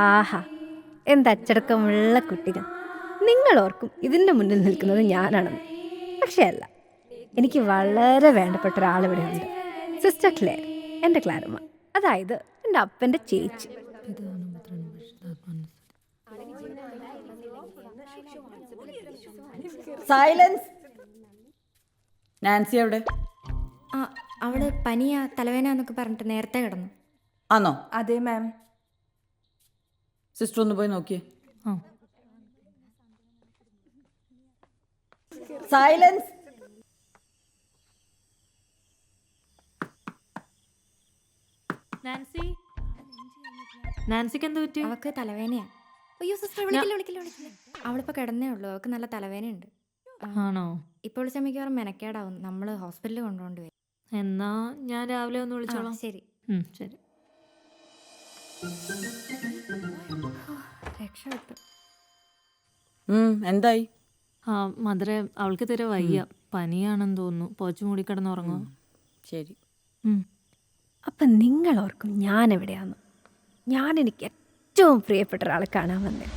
ആഹാ, എന്തച്ചടക്കമുള്ള കുട്ടികൾ. നിങ്ങൾ ഓർക്കും ഇതിൻ്റെ മുന്നിൽ നിൽക്കുന്നത് ഞാനാണെന്ന്. പക്ഷേ അല്ല, എനിക്ക് വളരെ വേണ്ടപ്പെട്ട ഒരാളിവിടെ ഉണ്ട്. സിസ്റ്റർ ക്ലെയർ, എൻ്റെ ക്ലാരമ്മ. അതായത് എൻ്റെ അപ്പൻ്റെ ചേച്ചി. സൈലൻസ്. നാൻസി എവിടെ? ആ അവള് പനിയാ തലവേന എന്നൊക്കെ പറഞ്ഞിട്ട് നേരത്തെ കിടന്നു. ആണോ? അതെ മാം. സിസ്റ്റർ ഒന്ന് പോയി നോക്കിയേ. സൈലൻസ്. നാൻസിക്ക് എന്ത് പറ്റി? അവക്ക് തലവേനയാ. അയ്യോ സിസ്റ്റർ വിളിക്കില്ല വിളിക്കില്ല വിളിക്കില്ല. അവളിപ്പോ കിടന്നേ ഉള്ളൂ. അവക്ക് നല്ല തലവേനയുണ്ട്. ആണോ? ഇപ്പോൾ വിളിച്ച മിക്കവാറും മെനക്കേടാവും. നമ്മള് ഹോസ്പിറ്റലിൽ കൊണ്ടുപോകേണ്ടി വരും. എന്നാ ഞാൻ രാവിലെ ഒന്ന് വിളിച്ചോളാം. ശരി. ശരി. രക്ഷപ്പെട്ടു. എന്തായി? ആ മധുര, അവൾക്ക് തീരെ വയ്യ, പനിയാണെന്ന് തോന്നുന്നു. പോച്ചു മൂടി കിടന്നുറങ്ങും. ശരി. അപ്പം നിങ്ങൾ ഓർക്കും ഞാൻ എവിടെയാന്ന്. ഞാൻ എനിക്ക് ഏറ്റവും പ്രിയപ്പെട്ട ഒരാളെ കാണാൻ വന്നേ.